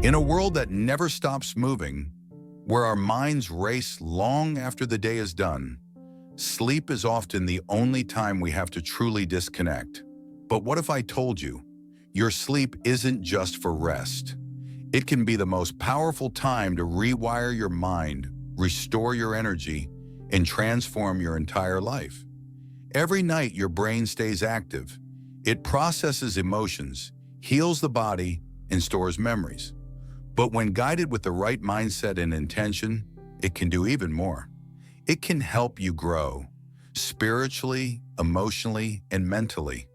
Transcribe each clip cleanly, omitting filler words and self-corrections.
In a world that never stops moving, where our minds race long after the day is done, sleep is often the only time we have to truly disconnect. But what if I told you, your sleep isn't just for rest? It can be the most powerful time to rewire your mind, restore your energy, and transform your entire life. Every night your brain stays active. It processes emotions, heals the body, and stores memories. But when guided with the right mindset and intention, it can do even more. It can help you grow spiritually, emotionally, and mentally.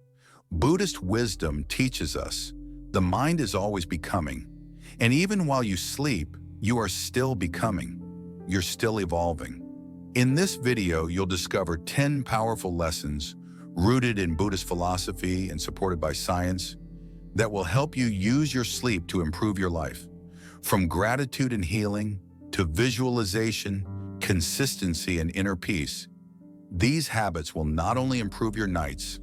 Buddhist wisdom teaches us the mind is always becoming, and even while you sleep, you are still becoming. You're still evolving. In this video, you'll discover 10 powerful lessons rooted in Buddhist philosophy and supported by science that will help you use your sleep to improve your life. From gratitude and healing to visualization, consistency, and inner peace, these habits will not only improve your nights,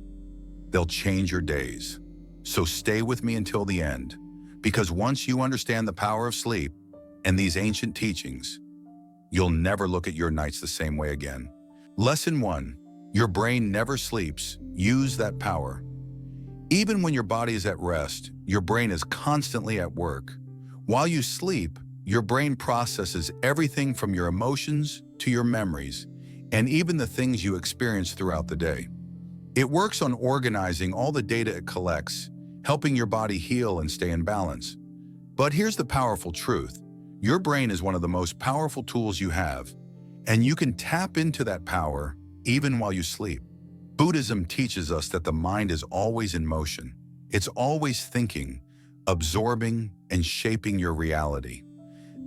they'll change your days. So stay with me until the end, because once you understand the power of sleep and these ancient teachings, you'll never look at your nights the same way again. Lesson 1. Your brain never sleeps. Use that power. Even when your body is at rest, your brain is constantly at work. While you sleep, your brain processes everything from your emotions to your memories, and even the things you experience throughout the day. It works on organizing all the data it collects, helping your body heal and stay in balance. But here's the powerful truth. Your brain is one of the most powerful tools you have, and you can tap into that power even while you sleep. Buddhism teaches us that the mind is always in motion. It's always thinking, absorbing, and shaping your reality.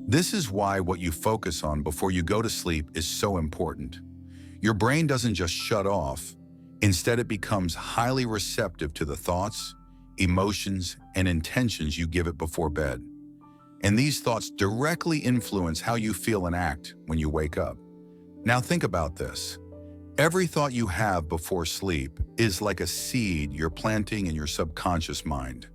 This is why what you focus on before you go to sleep is so important. Your brain doesn't just shut off. Instead, it becomes highly receptive to the thoughts, emotions, and intentions you give it before bed. And these thoughts directly influence how you feel and act when you wake up. Now think about this. Every thought you have before sleep is like a seed you're planting in your subconscious mind.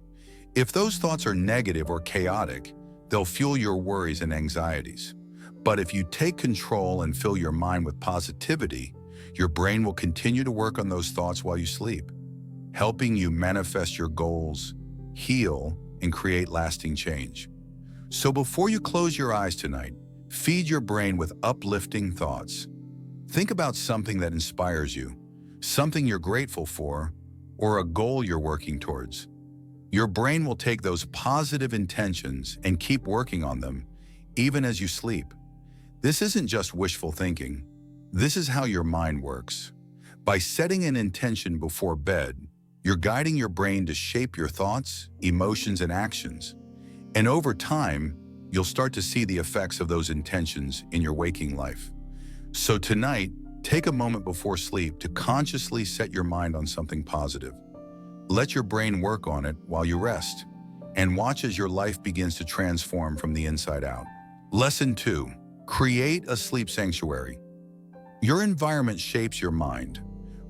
If those thoughts are negative or chaotic, they'll fuel your worries and anxieties. But if you take control and fill your mind with positivity, your brain will continue to work on those thoughts while you sleep, helping you manifest your goals, heal, and create lasting change. So before you close your eyes tonight, feed your brain with uplifting thoughts. Think about something that inspires you, something you're grateful for, or a goal you're working towards. Your brain will take those positive intentions and keep working on them, even as you sleep. This isn't just wishful thinking. This is how your mind works. By setting an intention before bed, you're guiding your brain to shape your thoughts, emotions, and actions. And over time, you'll start to see the effects of those intentions in your waking life. So tonight, take a moment before sleep to consciously set your mind on something positive. Let your brain work on it while you rest, and watch as your life begins to transform from the inside out. Lesson 2. Create a sleep sanctuary. Your environment shapes your mind.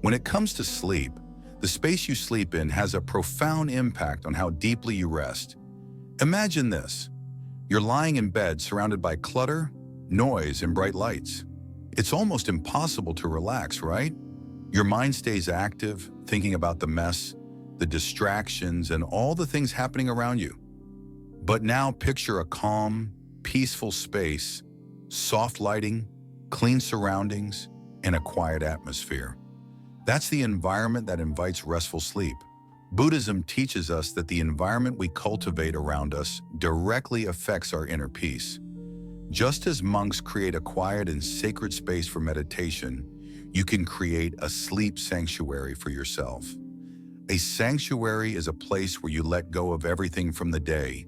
When it comes to sleep, the space you sleep in has a profound impact on how deeply you rest. Imagine this. You're lying in bed surrounded by clutter, noise, and bright lights. It's almost impossible to relax, right? Your mind stays active, thinking about the mess, the distractions, and all the things happening around you. But now picture a calm, peaceful space, soft lighting, clean surroundings, and a quiet atmosphere. That's the environment that invites restful sleep. Buddhism teaches us that the environment we cultivate around us directly affects our inner peace. Just as monks create a quiet and sacred space for meditation, you can create a sleep sanctuary for yourself. A sanctuary is a place where you let go of everything from the day,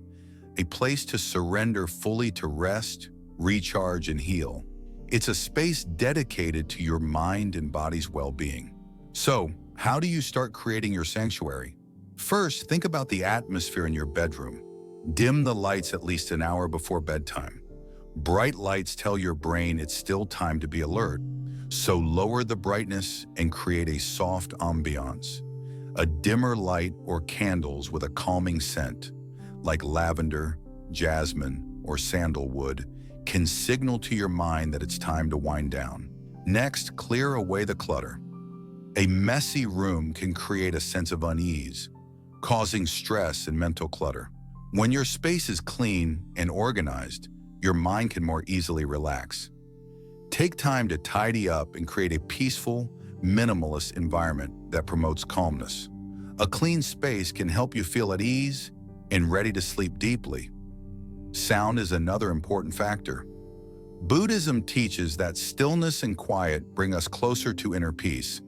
a place to surrender fully to rest, recharge, and heal. It's a space dedicated to your mind and body's well-being. So, how do you start creating your sanctuary? First, think about the atmosphere in your bedroom. Dim the lights at least an hour before bedtime. Bright lights tell your brain it's still time to be alert, so lower the brightness and create a soft ambiance. A dimmer light or candles with a calming scent, like lavender, jasmine, or sandalwood can signal to your mind that it's time to wind down. Next, clear away the clutter. A messy room can create a sense of unease, causing stress and mental clutter. When your space is clean and organized, your mind can more easily relax. Take time to tidy up and create a peaceful, minimalist environment that promotes calmness. A clean space can help you feel at ease and ready to sleep deeply. Sound is another important factor. Buddhism teaches that stillness and quiet bring us closer to inner peace.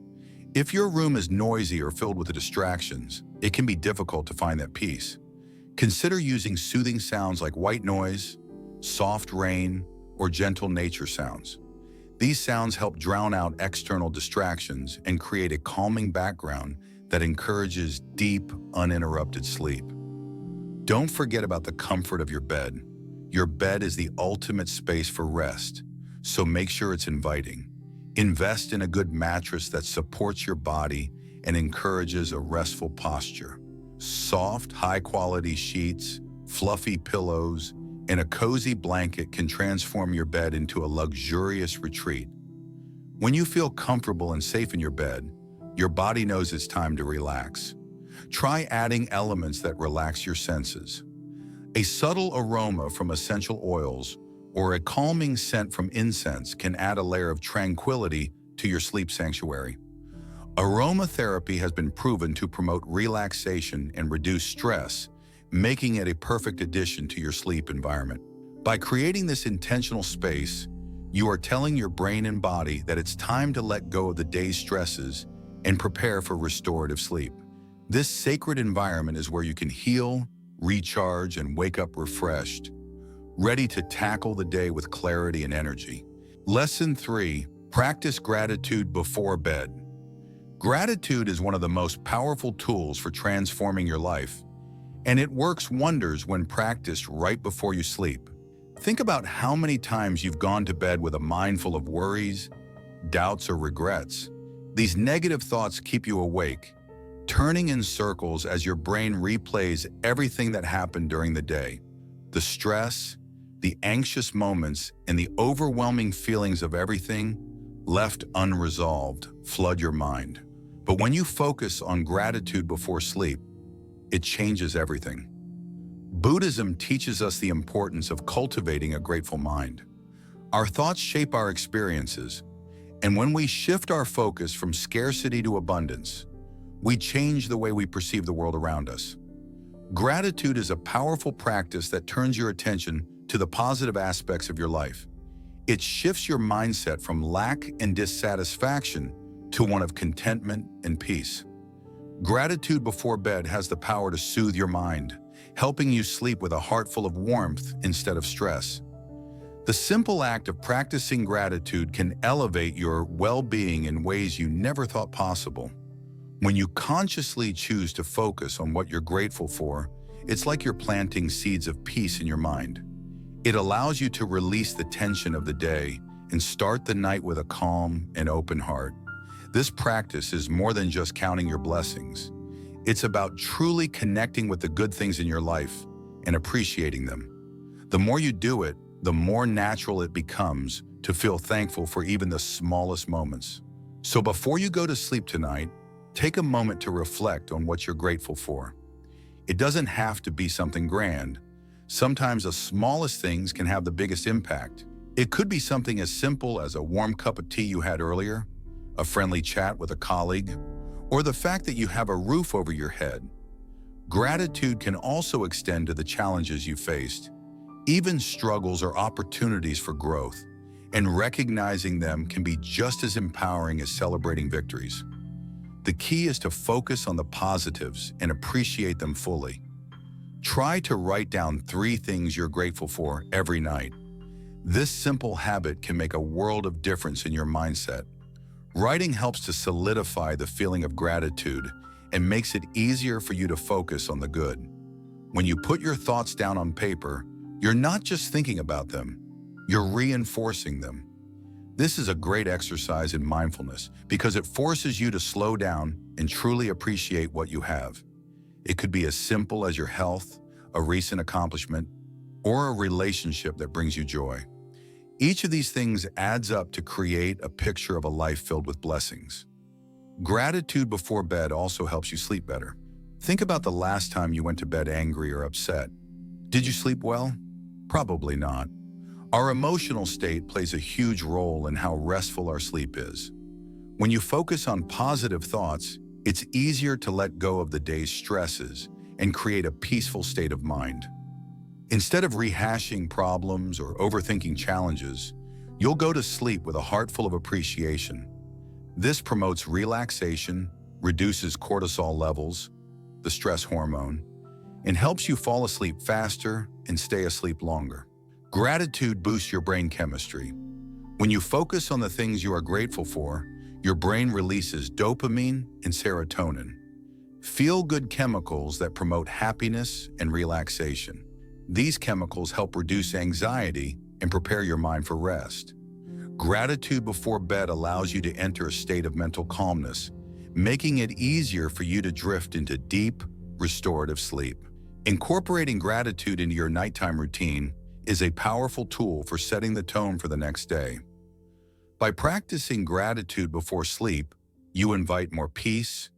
If your room is noisy or filled with distractions, it can be difficult to find that peace. Consider using soothing sounds like white noise, soft rain, or gentle nature sounds. These sounds help drown out external distractions and create a calming background that encourages deep, uninterrupted sleep. Don't forget about the comfort of your bed. Your bed is the ultimate space for rest, so make sure it's inviting. Invest in a good mattress that supports your body and encourages a restful posture. Soft, high-quality sheets, fluffy pillows, and a cozy blanket can transform your bed into a luxurious retreat. When you feel comfortable and safe in your bed, your body knows it's time to relax. Try adding elements that relax your senses. A subtle aroma from essential oils or a calming scent from incense can add a layer of tranquility to your sleep sanctuary. Aromatherapy has been proven to promote relaxation and reduce stress, making it a perfect addition to your sleep environment. By creating this intentional space, you are telling your brain and body that it's time to let go of the day's stresses and prepare for restorative sleep. This sacred environment is where you can heal, recharge, and wake up refreshed, ready to tackle the day with clarity and energy. Lesson 3, practice gratitude before bed. Gratitude is one of the most powerful tools for transforming your life, and it works wonders when practiced right before you sleep. Think about how many times you've gone to bed with a mind full of worries, doubts, or regrets. These negative thoughts keep you awake, turning in circles as your brain replays everything that happened during the day. The stress, the anxious moments, and the overwhelming feelings of everything left unresolved flood your mind. But when you focus on gratitude before sleep, it changes everything. Buddhism teaches us the importance of cultivating a grateful mind. Our thoughts shape our experiences, and when we shift our focus from scarcity to abundance, we change the way we perceive the world around us. Gratitude is a powerful practice that turns your attention to the positive aspects of your life. It shifts your mindset from lack and dissatisfaction to one of contentment and peace. Gratitude before bed has the power to soothe your mind, helping you sleep with a heart full of warmth instead of stress. The simple act of practicing gratitude can elevate your well-being in ways you never thought possible. When you consciously choose to focus on what you're grateful for, it's like you're planting seeds of peace in your mind. It allows you to release the tension of the day and start the night with a calm and open heart. This practice is more than just counting your blessings. It's about truly connecting with the good things in your life and appreciating them. The more you do it, the more natural it becomes to feel thankful for even the smallest moments. So before you go to sleep tonight, take a moment to reflect on what you're grateful for. It doesn't have to be something grand. Sometimes the smallest things can have the biggest impact. It could be something as simple as a warm cup of tea you had earlier, a friendly chat with a colleague, or the fact that you have a roof over your head. Gratitude can also extend to the challenges you faced. Even struggles are opportunities for growth, and recognizing them can be just as empowering as celebrating victories. The key is to focus on the positives and appreciate them fully. Try to write down 3 things you're grateful for every night. This simple habit can make a world of difference in your mindset. Writing helps to solidify the feeling of gratitude and makes it easier for you to focus on the good. When you put your thoughts down on paper, you're not just thinking about them, you're reinforcing them. This is a great exercise in mindfulness because it forces you to slow down and truly appreciate what you have. It could be as simple as your health, a recent accomplishment, or a relationship that brings you joy. Each of these things adds up to create a picture of a life filled with blessings. Gratitude before bed also helps you sleep better. Think about the last time you went to bed angry or upset. Did you sleep well? Probably not. Our emotional state plays a huge role in how restful our sleep is. When you focus on positive thoughts, it's easier to let go of the day's stresses and create a peaceful state of mind. Instead of rehashing problems or overthinking challenges, you'll go to sleep with a heart full of appreciation. This promotes relaxation, reduces cortisol levels, the stress hormone, and helps you fall asleep faster and stay asleep longer. Gratitude boosts your brain chemistry. When you focus on the things you are grateful for, your brain releases dopamine and serotonin, feel-good chemicals that promote happiness and relaxation. These chemicals help reduce anxiety and prepare your mind for rest. Gratitude before bed allows you to enter a state of mental calmness, making it easier for you to drift into deep, restorative sleep. Incorporating gratitude into your nighttime routine is a powerful tool for setting the tone for the next day. By practicing gratitude before sleep, you invite more peace,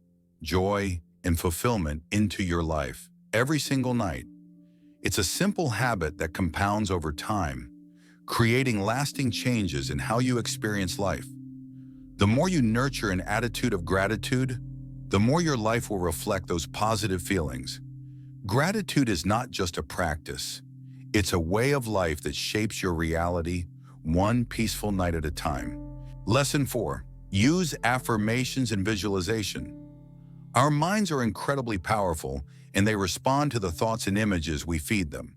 joy, and fulfillment into your life every single night. It's a simple habit that compounds over time, creating lasting changes in how you experience life. The more you nurture an attitude of gratitude, the more your life will reflect those positive feelings. Gratitude is not just a practice. It's a way of life that shapes your reality, one peaceful night at a time. Lesson 4. Use affirmations and visualization. Our minds are incredibly powerful, and they respond to the thoughts and images we feed them.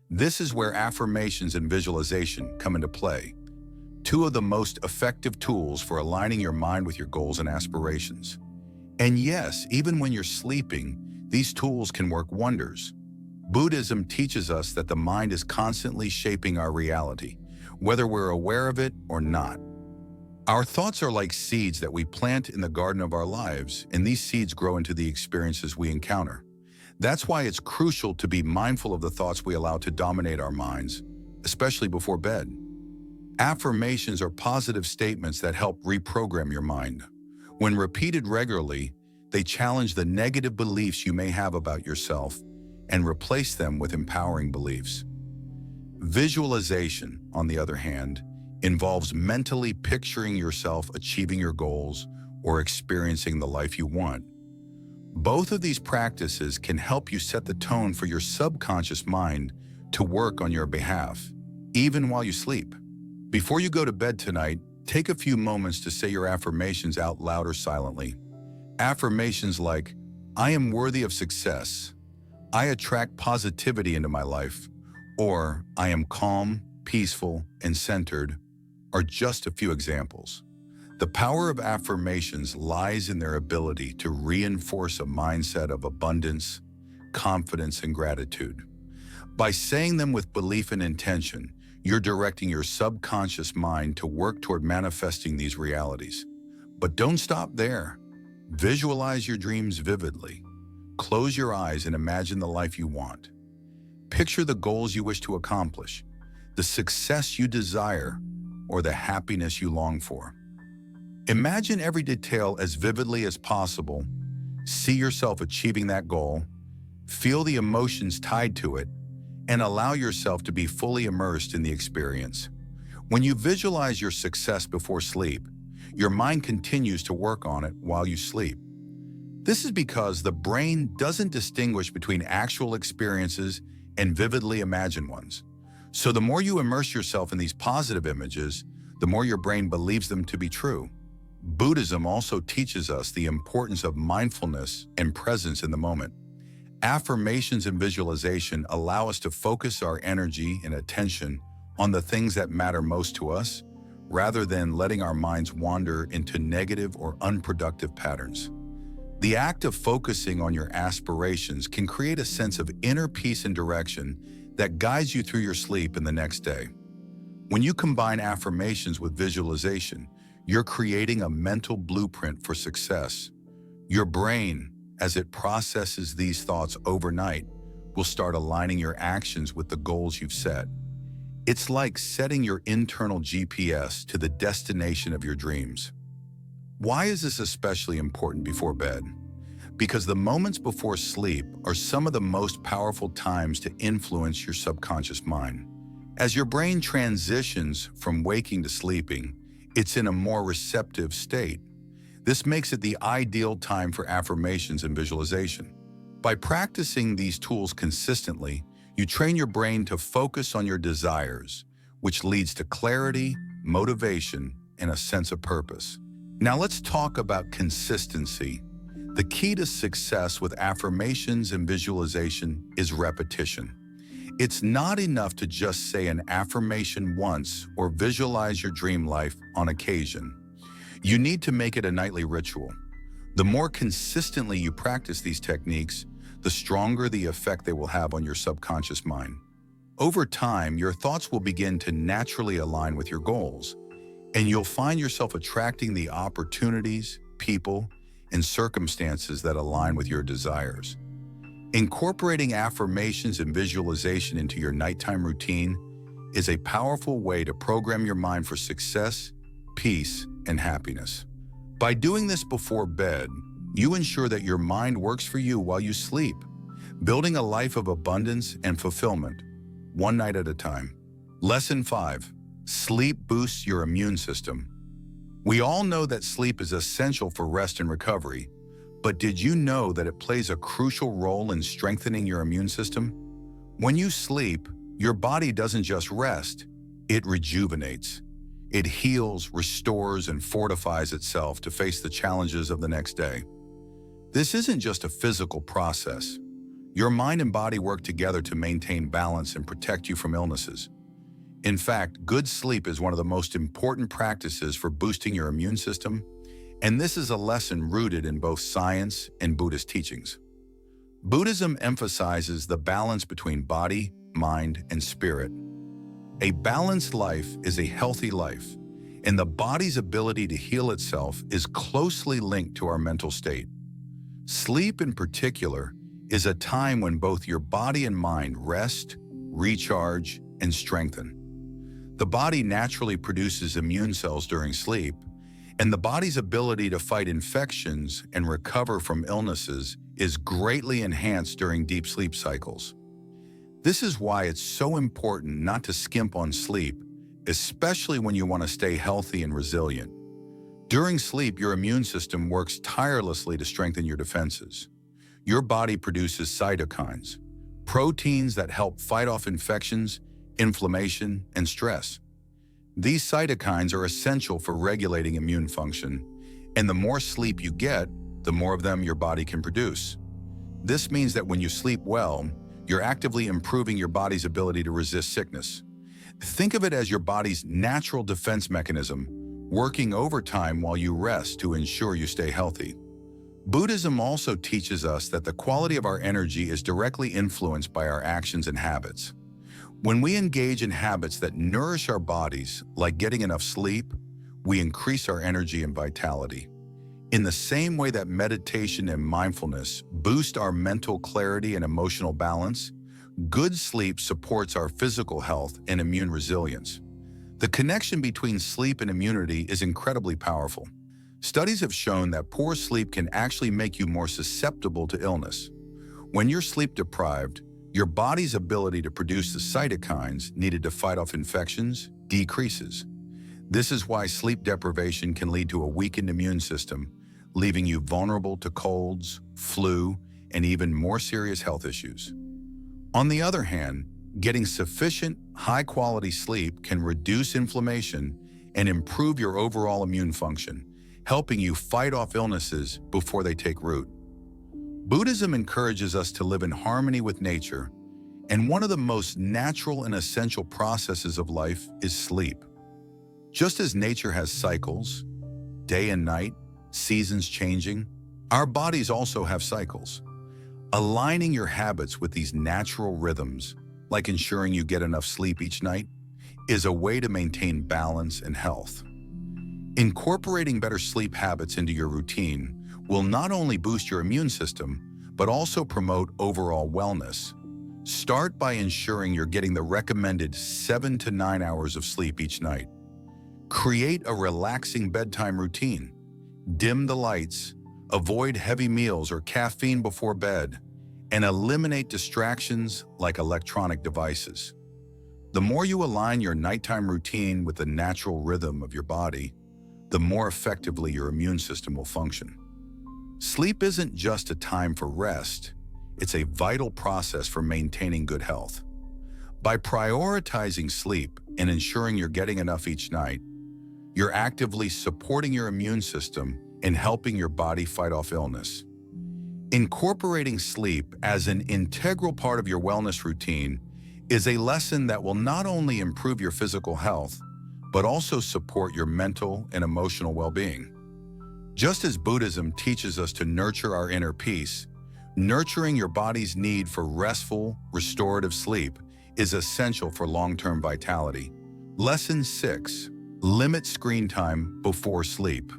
This is where affirmations and visualization come into play, two of the most effective tools for aligning your mind with your goals and aspirations. And yes, even when you're sleeping, these tools can work wonders. Buddhism teaches us that the mind is constantly shaping our reality, whether we're aware of it or not. Our thoughts are like seeds that we plant in the garden of our lives, and these seeds grow into the experiences we encounter. That's why it's crucial to be mindful of the thoughts we allow to dominate our minds, especially before bed. Affirmations are positive statements that help reprogram your mind. When repeated regularly, they challenge the negative beliefs you may have about yourself and replace them with empowering beliefs. Visualization, on the other hand, involves mentally picturing yourself achieving your goals or experiencing the life you want. Both of these practices can help you set the tone for your subconscious mind to work on your behalf, even while you sleep. Before you go to bed tonight, take a few moments to say your affirmations out loud or silently. Affirmations like, "I am worthy of success," "I attract positivity into my life," or "I am calm, peaceful, and centered," are just a few examples. The power of affirmations lies in their ability to reinforce a mindset of abundance, confidence, and gratitude. By saying them with belief and intention, you're directing your subconscious mind to work toward manifesting these realities. But don't stop there. Visualize your dreams vividly. Close your eyes and imagine the life you want. Picture the goals you wish to accomplish, the success you desire, or the happiness you long for. Imagine every detail as vividly as possible. See yourself achieving that goal, feel the emotions tied to it, and allow yourself to be fully immersed in the experience. When you visualize your success before sleep, your mind continues to work on it while you sleep. This is because the brain doesn't distinguish between actual experiences and vividly imagined ones. So the more you immerse yourself in these positive images, the more your brain believes them to be true. Buddhism also teaches us the importance of mindfulness and presence in the moment. Affirmations and visualization allow us to focus our energy and attention on the things that matter most to us, rather than letting our minds wander into negative or unproductive patterns. The act of focusing on your aspirations can create a sense of inner peace and direction that guides you through your sleep and the next day. When you combine affirmations with visualization, you're creating a mental blueprint for success. Your brain, as it processes these thoughts overnight, will start aligning your actions with the goals you've set. It's like setting your internal GPS to the destination of your dreams. Why is this especially important before bed? Because the moments before sleep are some of the most powerful times to influence your subconscious mind. As your brain transitions from waking to sleeping, it's in a more receptive state. This makes it the ideal time for affirmations and visualization. By practicing these tools consistently, you train your brain to focus on your desires, which leads to clarity, motivation, and a sense of purpose. Now let's talk about consistency. The key to success with affirmations and visualization is repetition. It's not enough to just say an affirmation once or visualize your dream life on occasion. You need to make it a nightly ritual. The more consistently you practice these techniques, the stronger the effect they will have on your subconscious mind. Over time, your thoughts will begin to naturally align with your goals, and you'll find yourself attracting the opportunities, people, and circumstances that align with your desires. Incorporating affirmations and visualization into your nighttime routine is a powerful way to program your mind for success, peace, and happiness. By doing this before bed, you ensure that your mind works for you while you sleep, building a life of abundance and fulfillment, one night at a time. Lesson 5. Sleep boosts your immune system. We all know that sleep is essential for rest and recovery, but did you know that it plays a crucial role in strengthening your immune system? When you sleep, your body doesn't just rest, it rejuvenates. It heals, restores, and fortifies itself to face the challenges of the next day. This isn't just a physical process. Your mind and body work together to maintain balance and protect you from illnesses. In fact, good sleep is one of the most important practices for boosting your immune system, and this is a lesson rooted in both science and Buddhist teachings. Buddhism emphasizes the balance between body, mind, and spirit. A balanced life is a healthy life, and the body's ability to heal itself is closely linked to our mental state. Sleep, in particular, is a time when both your body and mind rest, recharge, and strengthen. The body naturally produces immune cells during sleep, and the body's ability to fight infections and recover from illnesses is greatly enhanced during deep sleep cycles. This is why it's so important not to skimp on sleep, especially when you want to stay healthy and resilient. During sleep, your immune system works tirelessly to strengthen your defenses. Your body produces cytokines, proteins that help fight off infections, inflammation, and stress. These cytokines are essential for regulating immune function, and the more sleep you get, the more of them your body can produce. This means that when you sleep well, you're actively improving your body's ability to resist sickness. Think of it as your body's natural defense mechanism, working overtime while you rest to ensure you stay healthy. Buddhism also teaches us that the quality of our energy is directly influenced by our actions and habits. When we engage in habits that nourish our bodies, like getting enough sleep, we increase our energy and vitality. In the same way that meditation and mindfulness boost our mental clarity and emotional balance, good sleep supports our physical health and immune resilience. The connection between sleep and immunity is incredibly powerful. Studies have shown that poor sleep can actually make you more susceptible to illness. When you're sleep deprived, your body's ability to produce the cytokines needed to fight off infections decreases. This is why sleep deprivation can lead to a weakened immune system, leaving you vulnerable to colds, flu, and even more serious health issues. On the other hand, getting sufficient, high-quality sleep can reduce inflammation and improve your overall immune function, helping you fight off illnesses before they take root. Buddhism encourages us to live in harmony with nature, and one of the most natural and essential processes of life is sleep. Just as nature has cycles, day and night, seasons changing, our bodies also have cycles. Aligning your habits with these natural rhythms, like ensuring you get enough sleep each night, is a way to maintain balance and health. Incorporating better sleep habits into your routine will not only boost your immune system, but also promote overall wellness. Start by ensuring you're getting the recommended 7 to 9 hours of sleep each night. Create a relaxing bedtime routine. Dim the lights, avoid heavy meals or caffeine before bed, and eliminate distractions like electronic devices. The more you align your nighttime routine with the natural rhythm of your body, the more effectively your immune system will function. Sleep isn't just a time for rest, it's a vital process for maintaining good health. By prioritizing sleep and ensuring you're getting enough each night, you're actively supporting your immune system and helping your body fight off illness. Incorporating sleep as an integral part of your wellness routine is a lesson that will not only improve your physical health, but also support your mental and emotional well-being. Just as Buddhism teaches us to nurture our inner peace, nurturing your body's need for restful, restorative sleep is essential for long-term vitality. Lesson 6. Limit screen time before sleep.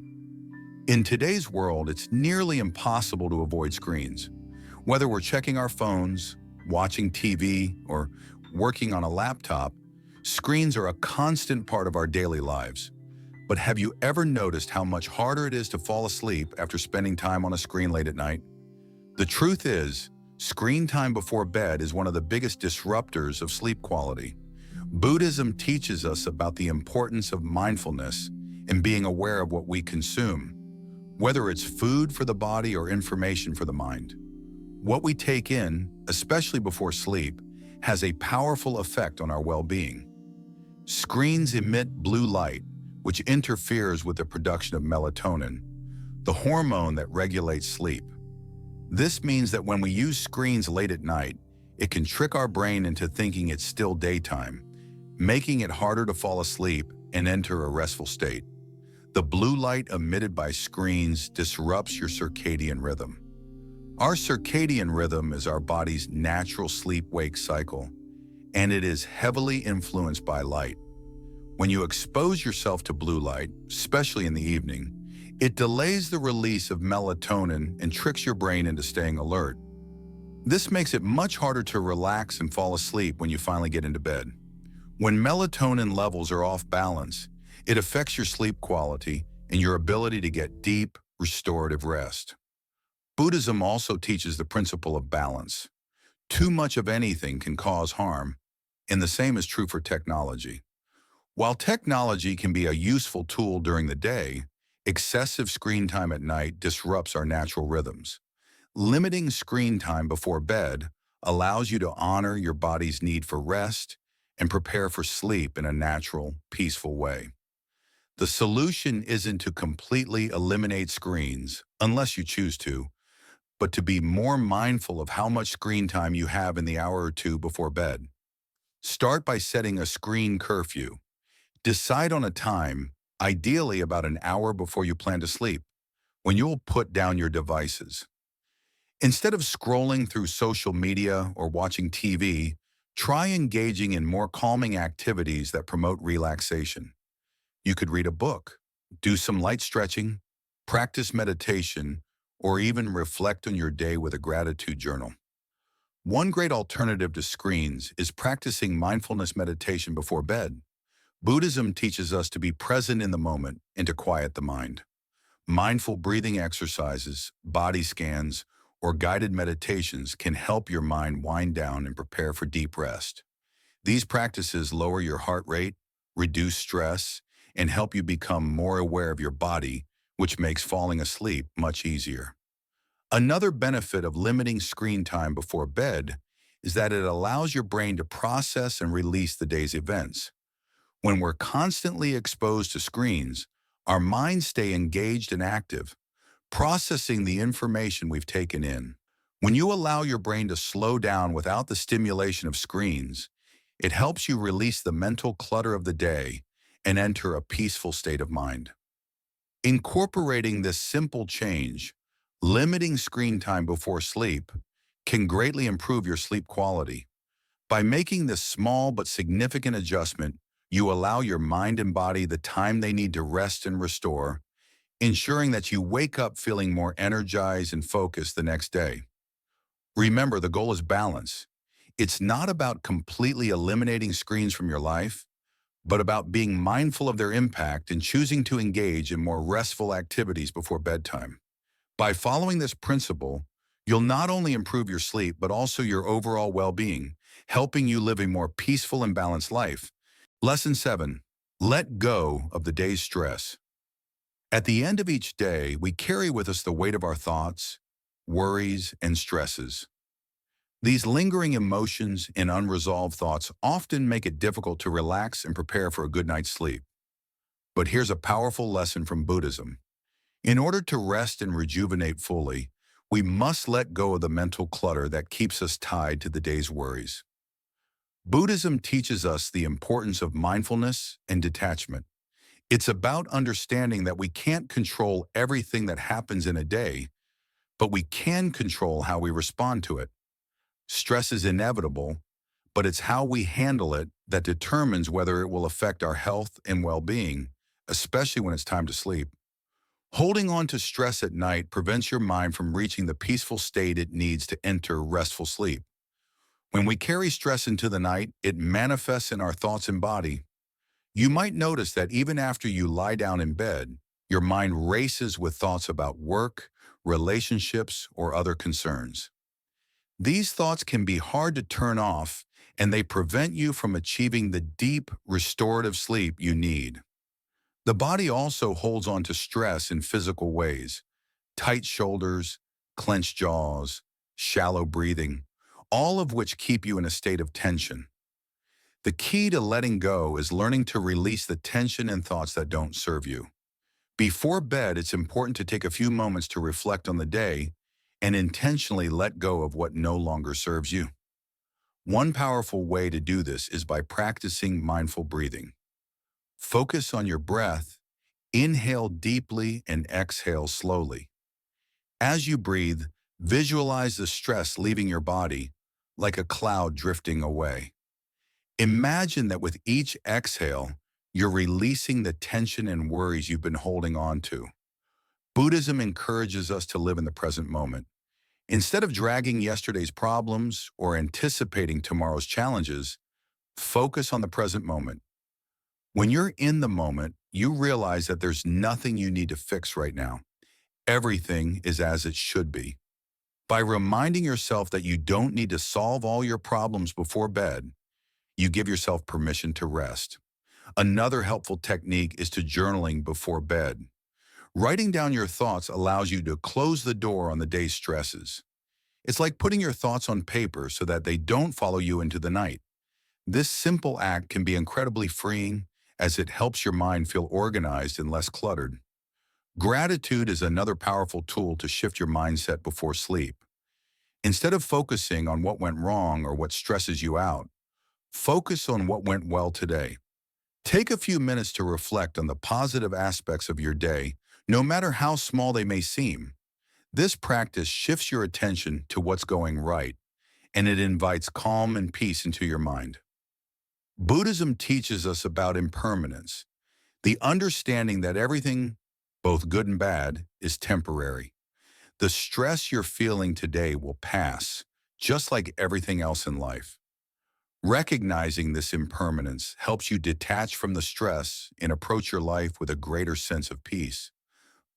In today's world, it's nearly impossible to avoid screens. Whether we're checking our phones, watching TV, or working on a laptop, screens are a constant part of our daily lives. But have you ever noticed how much harder it is to fall asleep after spending time on a screen late at night? The truth is, screen time before bed is one of the biggest disruptors of sleep quality. Buddhism teaches us about the importance of mindfulness and being aware of what we consume, whether it's food for the body or information for the mind. What we take in, especially before sleep, has a powerful effect on our well-being. Screens emit blue light, which interferes with the production of melatonin, the hormone that regulates sleep. This means that when we use screens late at night, it can trick our brain into thinking it's still daytime, making it harder to fall asleep and enter a restful state. The blue light emitted by screens disrupts your circadian rhythm. Our circadian rhythm is our body's natural sleep-wake cycle, and it is heavily influenced by light. When you expose yourself to blue light, especially in the evening, it delays the release of melatonin and tricks your brain into staying alert. This makes it much harder to relax and fall asleep when you finally get into bed. When melatonin levels are off balance, it affects your sleep quality and your ability to get deep, restorative rest. Buddhism also teaches the principle of balance. Too much of anything can cause harm, and the same is true for technology. While technology can be a useful tool during the day, excessive screen time at night disrupts our natural rhythms. Limiting screen time before bed allows you to honor your body's need for rest and prepare for sleep in a natural, peaceful way. The solution isn't to completely eliminate screens, unless you choose to, but to be more mindful of how much screen time you have in the hour or two before bed. Start by setting a screen curfew. Decide on a time, ideally about an hour before you plan to sleep, when you'll put down your devices. Instead of scrolling through social media or watching TV, try engaging in more calming activities that promote relaxation. You could read a book, do some light stretching, practice meditation, or even reflect on your day with a gratitude journal. One great alternative to screens is practicing mindfulness meditation before bed. Buddhism teaches us to be present in the moment and to quiet the mind. Mindful breathing exercises, body scans, or guided meditations can help your mind wind down and prepare for deep rest. These practices lower your heart rate, reduce stress, and help you become more aware of your body, which makes falling asleep much easier. Another benefit of limiting screen time before bed is that it allows your brain to process and release the day's events. When we're constantly exposed to screens, our minds stay engaged and active, processing the information we've taken in. When you allow your brain to slow down without the stimulation of screens, it helps you release the mental clutter of the day and enter a peaceful state of mind. Incorporating this simple change, limiting screen time before sleep, can greatly improve your sleep quality. By making this small but significant adjustment, you allow your mind and body the time they need to rest and restore, ensuring that you wake up feeling more energized and focused the next day. Remember, the goal is balance. It's not about completely eliminating screens from your life, but about being mindful of their impact and choosing to engage in more restful activities before bedtime. By following this principle, you'll not only improve your sleep, but also your overall well-being, helping you live a more peaceful and balanced life. Lesson 7. Let go of the day's stress. At the end of each day, we carry with us the weight of our thoughts, worries, and stresses. These lingering emotions and unresolved thoughts often make it difficult to relax and prepare for a good night's sleep. But here's a powerful lesson from Buddhism. In order to rest and rejuvenate fully, we must let go of the mental clutter that keeps us tied to the day's worries. Buddhism teaches us the importance of mindfulness and detachment. It's about understanding that we can't control everything that happens in a day, but we can control how we respond to it. Stress is inevitable, but it's how we handle it that determines whether it will affect our health and well-being, especially when it's time to sleep. Holding on to stress at night prevents your mind from reaching the peaceful state it needs to enter restful sleep. When we carry stress into the night, it manifests in our thoughts and body. You might notice that even after you lie down in bed, your mind races with thoughts about work, relationships, or other concerns. These thoughts can be hard to turn off, and they prevent you from achieving the deep, restorative sleep you need. The body also holds on to stress in physical ways: tight shoulders, clenched jaws, shallow breathing, all of which keep you in a state of tension. The key to letting go is learning to release the tension and thoughts that don't serve you. Before bed, it's important to take a few moments to reflect on the day and intentionally let go of what no longer serves you. One powerful way to do this is by practicing mindful breathing. Focus on your breath, inhale deeply and exhale slowly. As you breathe, visualize the stress leaving your body like a cloud drifting away. Imagine that with each exhale, you're releasing the tension and worries you've been holding on to. Buddhism encourages us to live in the present moment. Instead of dragging yesterday's problems or anticipating tomorrow's challenges, focus on the present moment. When you're in the moment, you realize that there's nothing you need to fix right now. Everything is as it should be. By reminding yourself that you don't need to solve all your problems before bed, you give yourself permission to rest. Another helpful technique is to journaling before bed. Writing down your thoughts allows you to close the door on the day's stresses. It's like putting your thoughts on paper so that they don't follow you into the night. This simple act can be incredibly freeing, as it helps your mind feel organized and less cluttered. Gratitude is another powerful tool to shift your mindset before sleep. Instead of focusing on what went wrong or what stresses you out, focus on what went well today. Take a few minutes to reflect on the positive aspects of your day, no matter how small they may seem. This practice shifts your attention to what's going right, and it invites calm and peace into your mind. Buddhism teaches us about impermanence, the understanding that everything, both good and bad, is temporary. The stress you're feeling today will pass, just like everything else in life. Recognizing this impermanence helps you detach from the stress and approach your life with a greater sense of peace.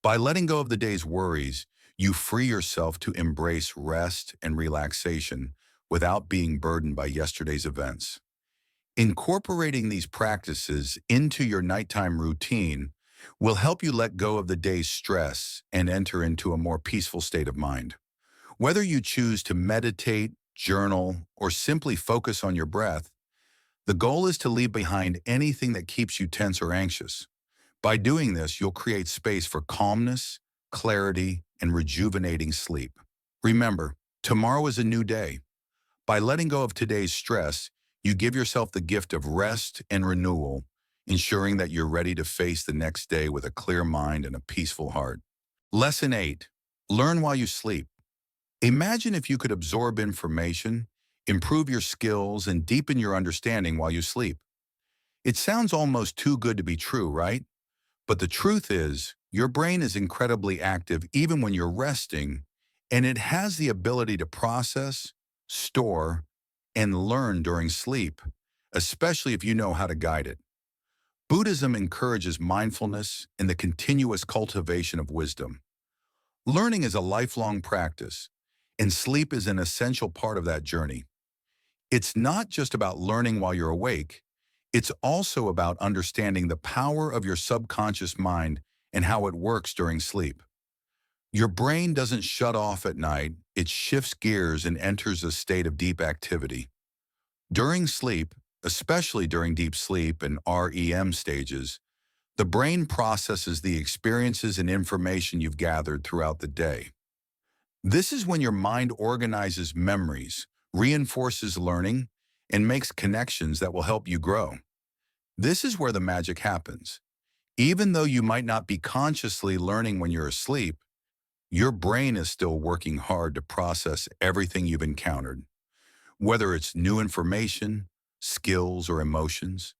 By letting go of the day's worries, you free yourself to embrace rest and relaxation without being burdened by yesterday's events. Incorporating these practices into your nighttime routine will help you let go of the day's stress and enter into a more peaceful state of mind. Whether you choose to meditate, journal, or simply focus on your breath, the goal is to leave behind anything that keeps you tense or anxious. By doing this, you'll create space for calmness, clarity, and rejuvenating sleep. Remember, tomorrow is a new day. By letting go of today's stress, you give yourself the gift of rest and renewal, ensuring that you're ready to face the next day with a clear mind and a peaceful heart. Lesson 8. Learn while you sleep. Imagine if you could absorb information, improve your skills, and deepen your understanding while you sleep. It sounds almost too good to be true, right? But the truth is, your brain is incredibly active even when you're resting, and it has the ability to process, store, and learn during sleep, especially if you know how to guide it. Buddhism encourages mindfulness and the continuous cultivation of wisdom. Learning is a lifelong practice, and sleep is an essential part of that journey. It's not just about learning while you're awake, it's also about understanding the power of your subconscious mind and how it works during sleep. Your brain doesn't shut off at night, it shifts gears and enters a state of deep activity. During sleep, especially during deep sleep and REM stages, the brain processes the experiences and information you've gathered throughout the day. This is when your mind organizes memories, reinforces learning, and makes connections that will help you grow. This is where the magic happens. Even though you might not be consciously learning when you're asleep, your brain is still working hard to process everything you've encountered. Whether it's new information, skills, or emotions,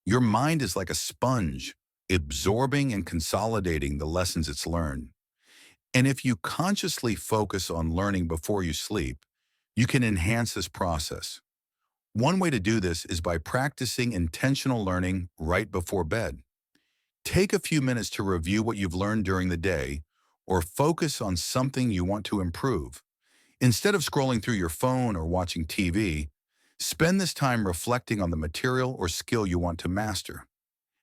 your mind is like a sponge, absorbing and consolidating the lessons it's learned. And if you consciously focus on learning before you sleep, you can enhance this process. One way to do this is by practicing intentional learning right before bed. Take a few minutes to review what you've learned during the day or focus on something you want to improve. Instead of scrolling through your phone or watching TV, spend this time reflecting on the material or skill you want to master.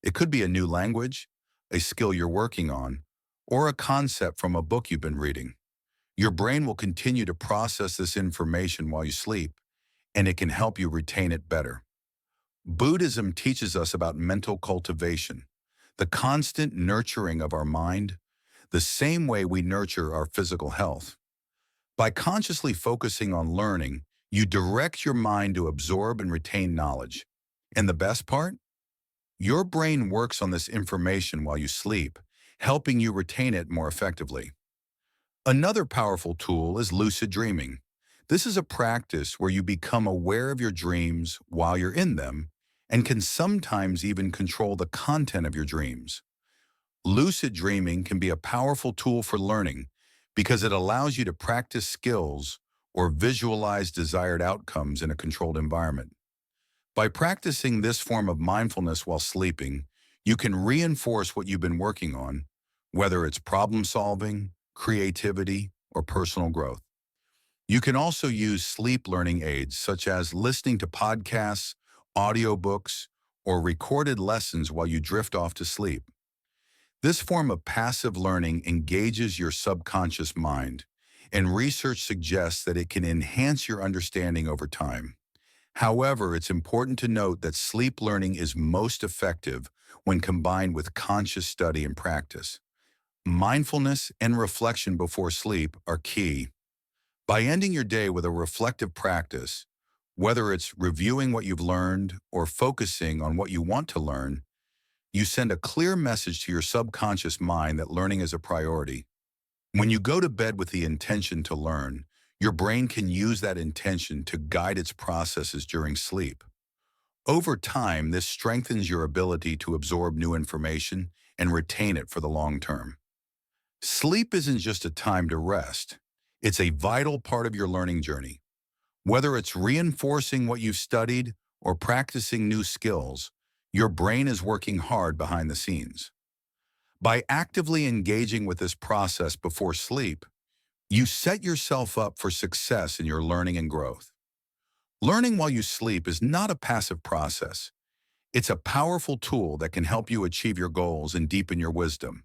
It could be a new language, a skill you're working on, or a concept from a book you've been reading. Your brain will continue to process this information while you sleep, and it can help you retain it better. Buddhism teaches us about mental cultivation, the constant nurturing of our mind, the same way we nurture our physical health. By consciously focusing on learning, you direct your mind to absorb and retain knowledge. And the best part? Your brain works on this information while you sleep, helping you retain it more effectively. Another powerful tool is lucid dreaming. This is a practice where you become aware of your dreams while you're in them and can sometimes even control the content of your dreams. Lucid dreaming can be a powerful tool for learning because it allows you to practice skills or visualize desired outcomes in a controlled environment. By practicing this form of mindfulness while sleeping, you can reinforce what you've been working on, whether it's problem solving, creativity, or personal growth. You can also use sleep learning aids such as listening to podcasts, audiobooks, or recorded lessons while you drift off to sleep. This form of passive learning engages your subconscious mind, and research suggests that it can enhance your understanding over time. However, it's important to note that sleep learning is most effective when combined with conscious study and practice. Mindfulness and reflection before sleep are key. By ending your day with a reflective practice, whether it's reviewing what you've learned or focusing on what you want to learn, you send a clear message to your subconscious mind that learning is a priority. When you go to bed with the intention to learn, your brain can use that intention to guide its processes during sleep. Over time, this strengthens your ability to absorb new information and retain it for the long term. Sleep isn't just a time to rest. It's a vital part of your learning journey. Whether it's reinforcing what you've studied or practicing new skills, your brain is working hard behind the scenes. By actively engaging with this process before sleep, you set yourself up for success in your learning and growth. Learning while you sleep is not a passive process. It's a powerful tool that can help you achieve your goals and deepen your wisdom.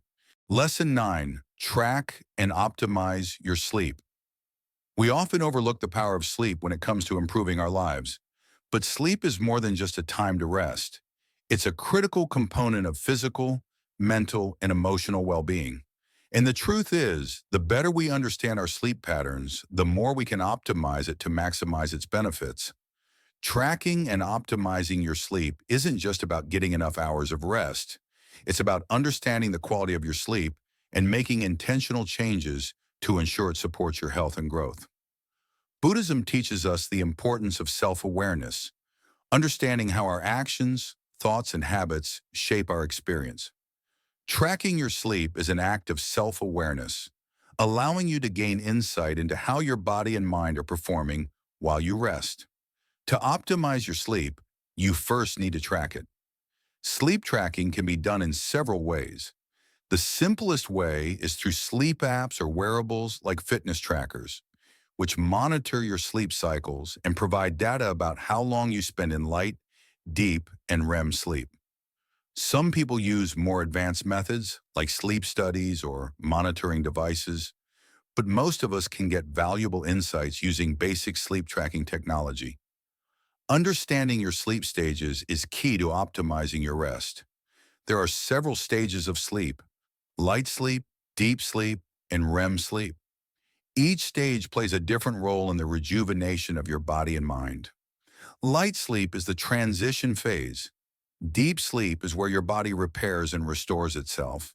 Lesson 9. Track and optimize your sleep. We often overlook the power of sleep when it comes to improving our lives. But sleep is more than just a time to rest. It's a critical component of physical, mental, and emotional well-being. And the truth is, the better we understand our sleep patterns, the more we can optimize it to maximize its benefits. Tracking and optimizing your sleep isn't just about getting enough hours of rest. It's about understanding the quality of your sleep and making intentional changes to ensure it supports your health and growth. Buddhism teaches us the importance of self-awareness, understanding how our actions, thoughts, and habits shape our experience. Tracking your sleep is an act of self-awareness, allowing you to gain insight into how your body and mind are performing while you rest. To optimize your sleep, you first need to track it. Sleep tracking can be done in several ways. The simplest way is through sleep apps or wearables like fitness trackers, which monitor your sleep cycles and provide data about how long you spend in light, deep, and REM sleep. Some people use more advanced methods like sleep studies or monitoring devices, but most of us can get valuable insights using basic sleep tracking technology. Understanding your sleep stages is key to optimizing your rest. There are several stages of sleep: light sleep, deep sleep, and REM sleep. Each stage plays a different role in the rejuvenation of your body and mind. Light sleep is the transition phase. Deep sleep is where your body repairs and restores itself.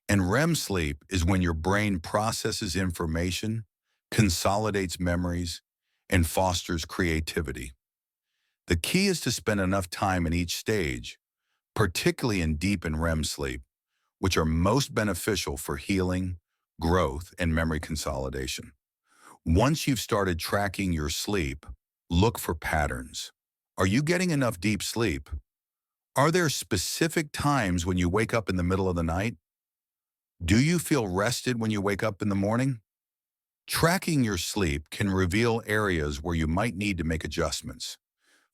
And REM sleep is when your brain processes information, consolidates memories, and fosters creativity. The key is to spend enough time in each stage, particularly in deep and REM sleep, which are most beneficial for healing, growth, and memory consolidation. Once you've started tracking your sleep, look for patterns. Are you getting enough deep sleep? Are there specific times when you wake up in the middle of the night? Do you feel rested when you wake up in the morning? Tracking your sleep can reveal areas where you might need to make adjustments.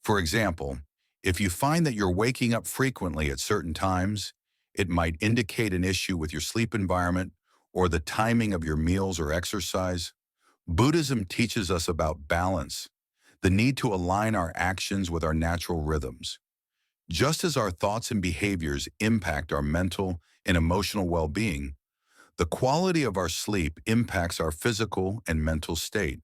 For example, if you find that you're waking up frequently at certain times, it might indicate an issue with your sleep environment or the timing of your meals or exercise. Buddhism teaches us about balance, the need to align our actions with our natural rhythms. Just as our thoughts and behaviors impact our mental and emotional well-being, the quality of our sleep impacts our physical and mental state.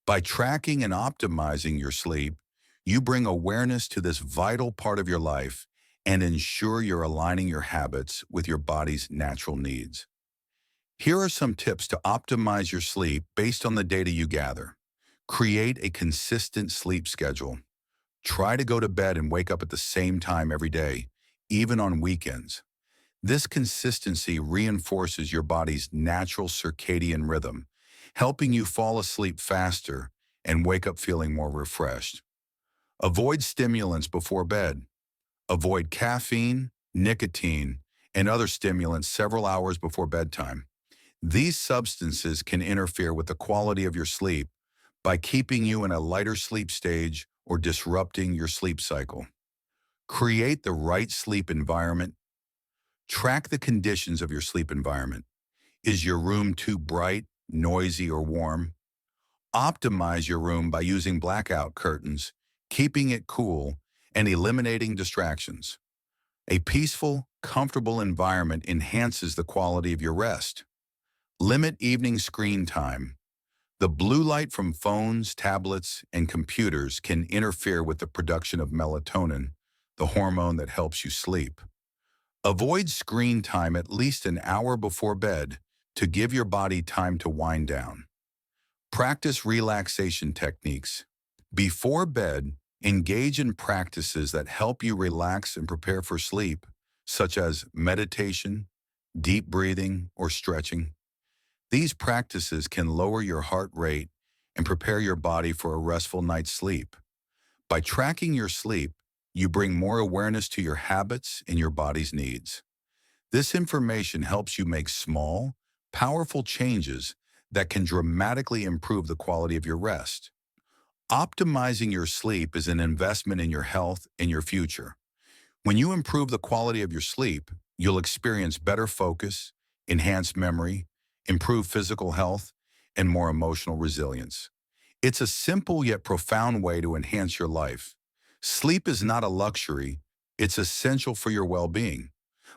By tracking and optimizing your sleep, you bring awareness to this vital part of your life and ensure you're aligning your habits with your body's natural needs. Here are some tips to optimize your sleep based on the data you gather. Create a consistent sleep schedule. Try to go to bed and wake up at the same time every day, even on weekends. This consistency reinforces your body's natural circadian rhythm, helping you fall asleep faster and wake up feeling more refreshed. Avoid stimulants before bed. Avoid caffeine, nicotine, and other stimulants several hours before bedtime. These substances can interfere with the quality of your sleep by keeping you in a lighter sleep stage or disrupting your sleep cycle. Create the right sleep environment. Track the conditions of your sleep environment. Is your room too bright, noisy, or warm? Optimize your room by using blackout curtains, keeping it cool, and eliminating distractions. A peaceful, comfortable environment enhances the quality of your rest. Limit evening screen time. The blue light from phones, tablets, and computers can interfere with the production of melatonin, the hormone that helps you sleep. Avoid screen time at least an hour before bed to give your body time to wind down. Practice relaxation techniques. Before bed, engage in practices that help you relax and prepare for sleep, such as meditation, deep breathing, or stretching. These practices can lower your heart rate and prepare your body for a restful night's sleep. By tracking your sleep, you bring more awareness to your habits and your body's needs. This information helps you make small, powerful changes that can dramatically improve the quality of your rest. Optimizing your sleep is an investment in your health and your future. When you improve the quality of your sleep, you'll experience better focus, enhanced memory, improved physical health, and more emotional resilience. It's a simple yet profound way to enhance your life. Sleep is not a luxury, it's essential for your well-being.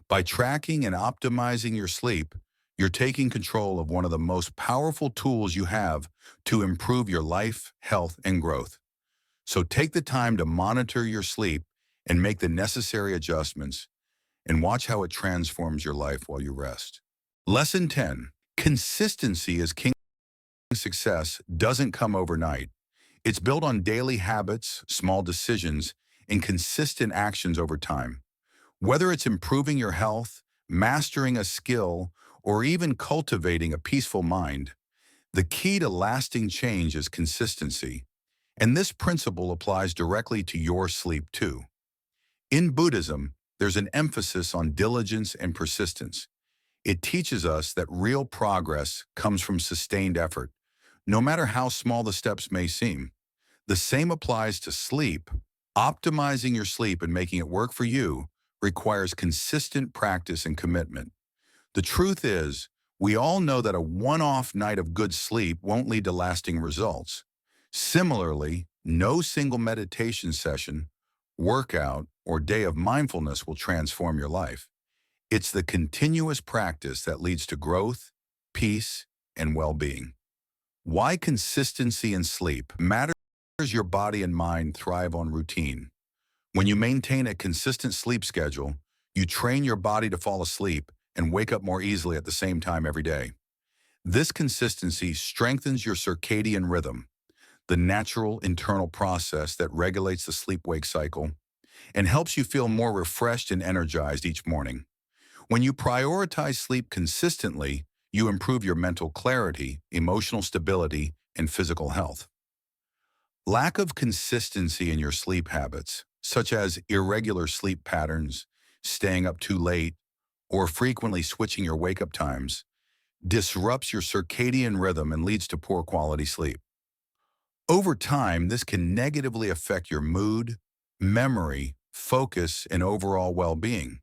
By tracking and optimizing your sleep, you're taking control of one of the most powerful tools you have to improve your life, health, and growth. So take the time to monitor your sleep and make the necessary adjustments, and watch how it transforms your life while you rest. Lesson 10. Consistency is king. Success doesn't come overnight. It's built on daily habits, small decisions, and consistent actions over time. Whether it's improving your health, mastering a skill, or even cultivating a peaceful mind, the key to lasting change is consistency. And this principle applies directly to your sleep too. In Buddhism, there's an emphasis on diligence and persistence. It teaches us that real progress comes from sustained effort, no matter how small the steps may seem. The same applies to sleep. Optimizing your sleep and making it work for you requires consistent practice and commitment. The truth is, we all know that a one-off night of good sleep won't lead to lasting results. Similarly, no single meditation session, workout, or day of mindfulness will transform your life. It's the continuous practice that leads to growth, peace, and well-being. Why consistency in sleep matters. Your body and mind thrive on routine. When you maintain a consistent sleep schedule, you train your body to fall asleep and wake up more easily at the same time every day. This consistency strengthens your circadian rhythm, the natural internal process that regulates the sleep-wake cycle, and helps you feel more refreshed and energized each morning. When you prioritize sleep consistently, you improve your mental clarity, emotional stability, and physical health. Lack of consistency in your sleep habits, such as irregular sleep patterns, staying up too late, or frequently switching your wake-up times, disrupts your circadian rhythm and leads to poor quality sleep. Over time, this can negatively affect your mood, memory, focus, and overall well-being.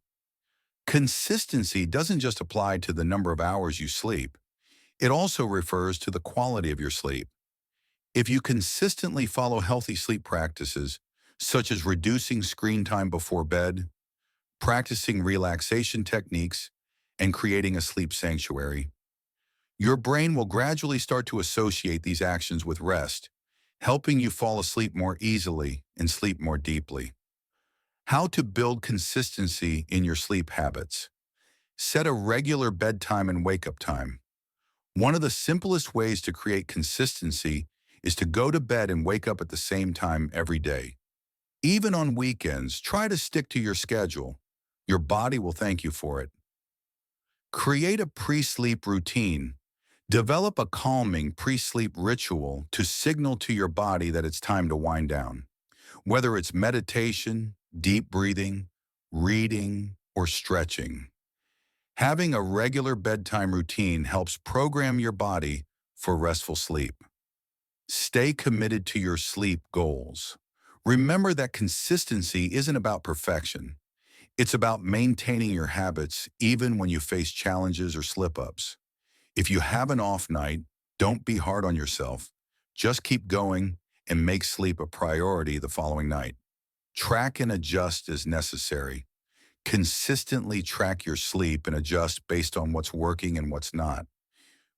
Consistency doesn't just apply to the number of hours you sleep. It also refers to the quality of your sleep. If you consistently follow healthy sleep practices, such as reducing screen time before bed, practicing relaxation techniques, and creating a sleep sanctuary, your brain will gradually start to associate these actions with rest, helping you fall asleep more easily and sleep more deeply. How to build consistency in your sleep habits. Set a regular bedtime and wake-up time. One of the simplest ways to create consistency is to go to bed and wake up at the same time every day. Even on weekends, try to stick to your schedule. Your body will thank you for it. Create a pre-sleep routine. Develop a calming pre-sleep ritual to signal to your body that it's time to wind down. Whether it's meditation, deep breathing, reading, or stretching. Having a regular bedtime routine helps program your body for restful sleep. Stay committed to your sleep goals. Remember that consistency isn't about perfection. It's about maintaining your habits even when you face challenges or slip-ups. If you have an off night, don't be hard on yourself. Just keep going and make sleep a priority the following night. Track and adjust as necessary. Consistently track your sleep and adjust based on what's working and what's not.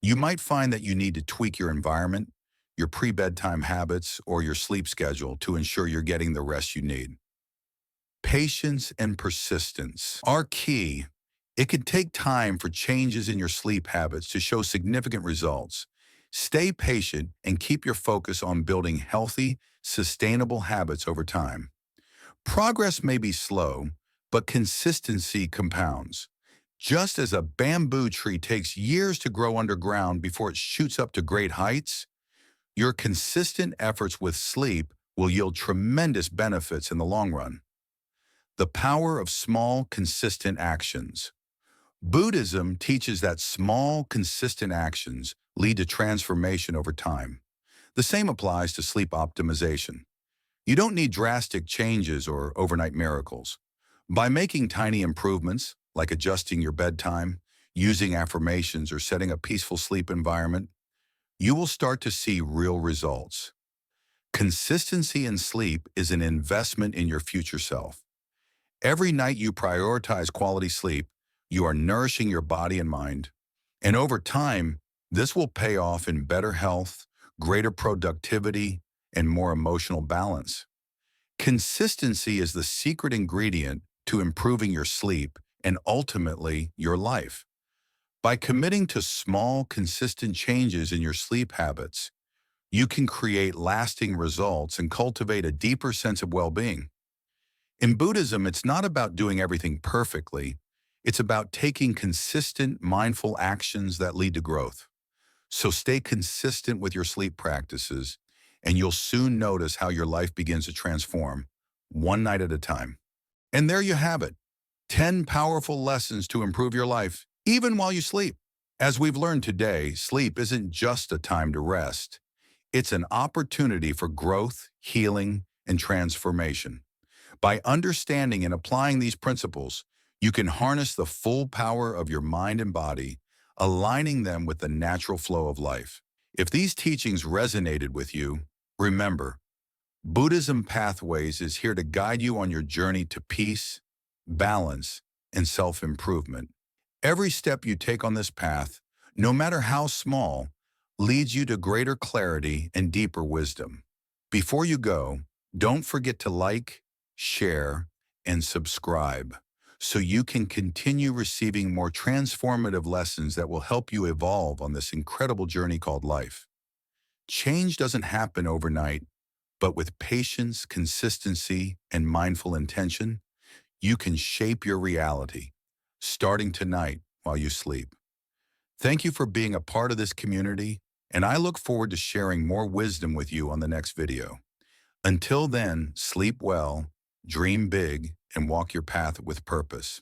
You might find that you need to tweak your environment, your pre-bedtime habits, or your sleep schedule to ensure you're getting the rest you need. Patience and persistence are key. It can take time for changes in your sleep habits to show significant results. Stay patient and keep your focus on building healthy, sustainable habits over time. Progress may be slow, but consistency compounds. Just as a bamboo tree takes years to grow underground before it shoots up to great heights, your consistent efforts with sleep will yield tremendous benefits in the long run. The power of small, consistent actions. Buddhism teaches that small, consistent actions lead to transformation over time. The same applies to sleep optimization. You don't need drastic changes or overnight miracles. By making tiny improvements, like adjusting your bedtime, using affirmations, or setting a peaceful sleep environment, you will start to see real results. Consistency in sleep is an investment in your future self. Every night you prioritize quality sleep, you are nourishing your body and mind. And over time, this will pay off in better health, greater productivity, and more emotional balance. Consistency is the secret ingredient to improving your sleep and ultimately your life. By committing to small, consistent changes in your sleep habits, you can create lasting results and cultivate a deeper sense of well-being. In Buddhism, it's not about doing everything perfectly. It's about taking consistent, mindful actions that lead to growth. So stay consistent with your sleep practices and you'll soon notice how your life begins to transform, one night at a time. And there you have it, 10 powerful lessons to improve your life, even while you sleep. As we've learned today, sleep isn't just a time to rest. It's an opportunity for growth, healing, and transformation. By understanding and applying these principles, you can harness the full power of your mind and body, aligning them with the natural flow of life. If these teachings resonated with you, remember, Buddhism Pathways is here to guide you on your journey to peace, balance, and self-improvement. Every step you take on this path, no matter how small, leads you to greater clarity and deeper wisdom. Before you go, don't forget to like, share, and subscribe so you can continue receiving more transformative lessons that will help you evolve on this incredible journey called life. Change doesn't happen overnight, but with patience, consistency, and mindful intention, you can shape your reality, starting tonight while you sleep. Thank you for being a part of this community, and I look forward to sharing more wisdom with you on the next video. Until then, sleep well, dream big, and walk your path with purpose.